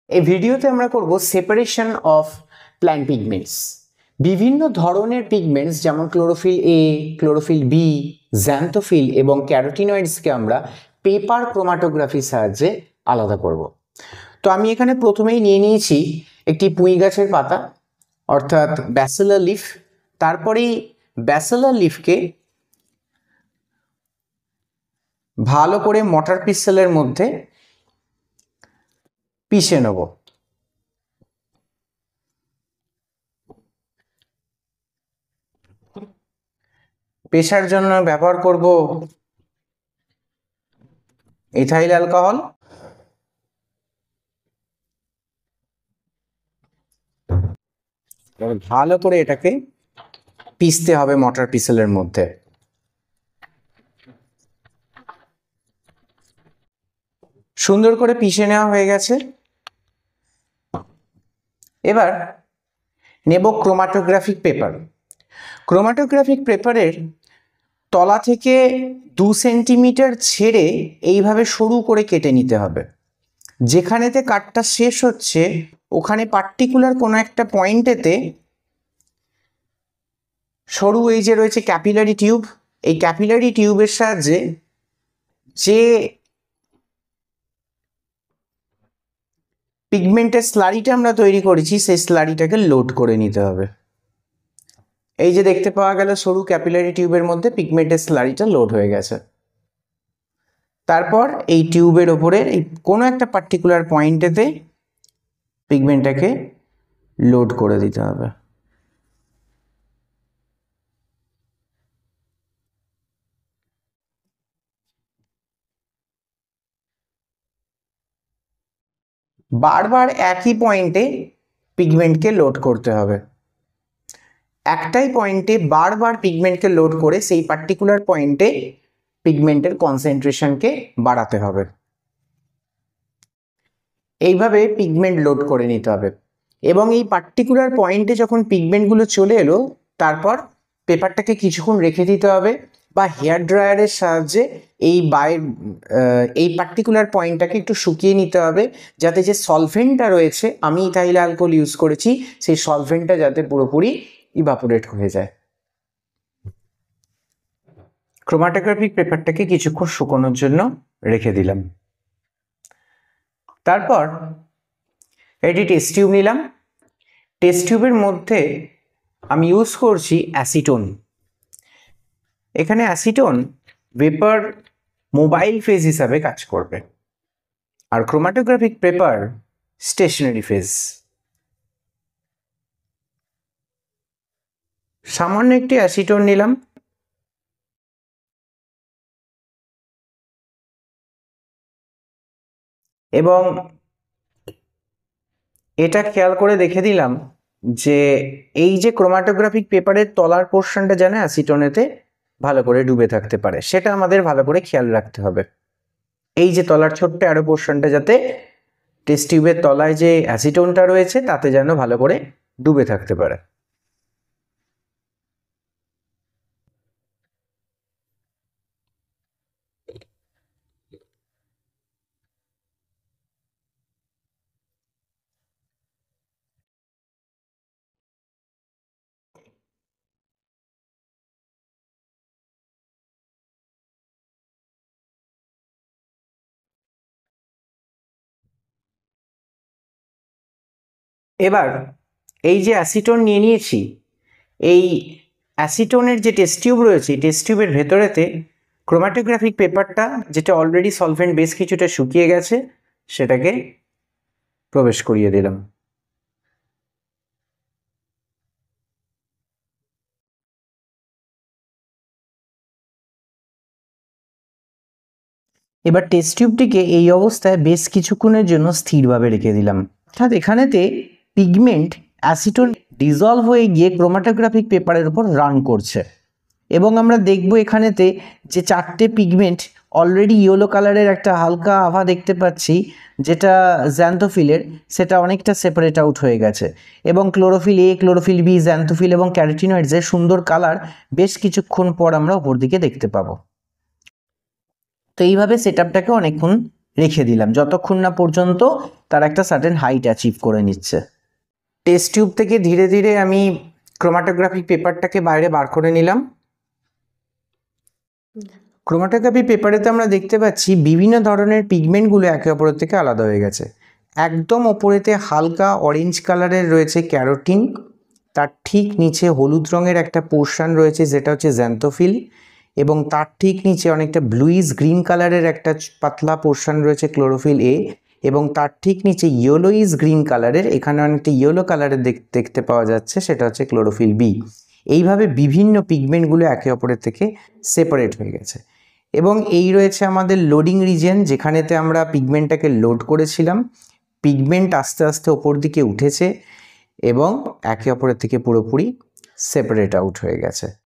এই ভিডিওতে আমরা করব সেপারেশন অফ প্ল্যান্ট পিগমেন্টস। বিভিন্ন ধরনের পিগমেন্টস যেমন chlorophyll A, chlorophyll B, xanthophyll এবং ক্যারোটিনয়েডসকে আমরা পেপার ক্রোমাটোগ্রাফির সাহায্যে আলাদা করব। তো আমি এখানে প্রথমেই নিয়ে নিয়েছি একটি পুঁই গাছের পাতা অর্থাৎ ব্যাসেলার লিফ। তারপরেই ব্যাসেলার লিফকে ভালো করে মটার পিসেলের মধ্যে পিষে নেব। পেশার জন্য ব্যবহার করব ইথাইল অ্যালকোহল। ভালো করে এটাকে পিষতে হবে মটার পিসেলের মধ্যে। সুন্দর করে পিষে নেওয়া হয়ে গেছে। এবার নেব ক্রোমাটোগ্রাফিক পেপার। ক্রোমাটোগ্রাফিক পেপারের তলা থেকে 2 সেন্টিমিটার ছেড়ে এইভাবে সরু করে কেটে নিতে হবে। যেখানেতে কাটটা শেষ হচ্ছে ওখানে পার্টিকুলার কোনো একটা পয়েন্টেতে সরু এই যে রয়েছে ক্যাপিলারি টিউব, এই ক্যাপিলারি টিউবের সাহায্যে যে পিগমেন্টের স্লারিটা আমরা তৈরি করেছি সেই স্লারিটাকে লোড করে নিতে হবে। এই যে দেখতে পাওয়া গেল সরু ক্যাপিলারি টিউবের মধ্যে পিগমেন্টের স্লারিটা লোড হয়ে গেছে। তারপর এই টিউবের ওপরে এই কোনো একটা পার্টিকুলার পয়েন্টেতে পিগমেন্টটাকে লোড করে দিতে হবে। বারবার একই পয়েন্টে পিগমেন্টকে লোড করতে হবে। একটাই পয়েন্টে বারবার পিগমেন্টকে লোড করে সেই পার্টিকুলার পয়েন্টে পিগমেন্টের কনসেন্ট্রেশনকে বাড়াতে হবে। এইভাবে পিগমেন্ট লোড করে নিতে হবে এবং এই পার্টিকুলার পয়েন্টে যখন পিগমেন্টগুলো চলে এলো তারপর পেপারটাকে কিছুক্ষণ রেখে দিতে হবে বা হেয়ার ড্রায়ারের সাহায্যে এই পার্টিকুলার পয়েন্টটাকে একটু শুকিয়ে নিতে হবে, যাতে যে সলভেন্টটা রয়েছে, আমি ইথাইল অ্যালকোহল ইউজ করেছি, সেই সলভেন্টটা যাতে পুরোপুরি ইভাপোরেট হয়ে যায়। ক্রোমাটোগ্রাফিক পেপারটাকে কিছুক্ষণ শুকানোর জন্য রেখে দিলাম। তারপর এটি টেস্ট টিউব নিলাম। টেস্ট টিউবের মধ্যে আমি ইউজ করছি অ্যাসিটোন। এখানে অ্যাসিটোন ভেপার মোবাইল ফেজ হিসাবে কাজ করবে আর ক্রোমাটোগ্রাফিক পেপার স্টেশনারি ফেজ। সামান্য একটি অ্যাসিটোন নিলাম। এবং এটা খেয়াল করে দেখে দিলাম যে এই যে ক্রোমাটোগ্রাফিক পেপারের তলার পোর্শনটা যেন অ্যাসিটোনেতে ভালো করে ডুবে থাকতে পারে, সেটা আমাদের ভালো করে খেয়াল রাখতে হবে। এই যে তলার ছোট্ট অ্যারো পোর্শনটা যাতে টেস্ট টিউবের তলায় যে অ্যাসিটোনটা রয়েছে তাতে যেন ভালো করে ডুবে থাকতে পারে। এবার এই যে অ্যাসিটোন নিয়ে নিয়েছি, এই অ্যাসিটোনের যে টেস্ট টিউব রয়েছে টেস্ট টিউবের ভেতরেতে ক্রোমাটোগ্রাফিক পেপারটা, যেটা অলরেডি সলভেন্ট বেশ কিছুটা শুকিয়ে গেছে, সেটাকে প্রবেশ করিয়ে দিলাম। এবার টেস্ট টিউবটিকে এই অবস্থায় বেশ কিছুক্ষণের জন্য স্থিরভাবে রেখে দিলাম। অর্থাৎ এখানেতে পিগমেন্ট অ্যাসিটোন ডিজলভ হয়ে গিয়ে ক্রোমাটোগ্রাফিক পেপারের উপর রান করছে এবং আমরা দেখব এখানেতে যে 4টে পিগমেন্ট অলরেডি ইয়েলো কালারের একটা হালকা আভা দেখতে পাচ্ছি, যেটা জ্যান্থোফিলের, সেটা অনেকটা সেপারেট আউট হয়ে গেছে এবং chlorophyll A, chlorophyll B, xanthophyll এবং ক্যারোটিনয়েডসের সুন্দর কালার বেশ কিছুক্ষণ পর আমরা উপর দিকে দেখতে পাবো। তো এইভাবে সেটআপটাকে অনেকক্ষণ রেখে দিলাম যতক্ষণ না পর্যন্ত তার একটা সার্টেন হাইট অ্যাচিভ করে নিচ্ছে। টেস্ট টিউব থেকে ধীরে ধীরে আমি ক্রোমাটোগ্রাফিক পেপারটাকে বাইরে বার করে নিলাম। ক্রোমাটোগ্রাফি পেপারেতে আমরা দেখতে পাচ্ছি বিভিন্ন ধরনের পিগমেন্টগুলো একে অপরের থেকে আলাদা হয়ে গেছে। একদম ওপরেতে হালকা অরেঞ্জ কালারের রয়েছে ক্যারোটিন, তার ঠিক নিচে হলুদ রঙের একটা পোর্শন রয়েছে যেটা হচ্ছে জ্যান্থোফিল, এবং তার ঠিক নিচে অনেকটা ব্লুইশ গ্রিন কালারের একটা পাতলা পোর্শন রয়েছে ক্লোরোফিল এ, এবং তার ঠিক নিচে ইয়েলোইশ গ্রিন কালারের, এখানে অনেকটা ইয়েলো কালারের দেখতে পাওয়া যাচ্ছে, সেটা হচ্ছে ক্লোরোফিল বি। এইভাবে বিভিন্ন পিগমেন্টগুলো একে অপরের থেকে সেপারেট হয়ে গেছে। এবং এই রয়েছে আমাদের লোডিং রিজিয়ন, যেখানেতে আমরা পিগমেন্টটাকে লোড করেছিলাম। পিগমেন্ট আস্তে আস্তে ওপর দিকে উঠেছে এবং একে অপরের থেকে পুরোপুরি সেপারেট আউট হয়ে গেছে।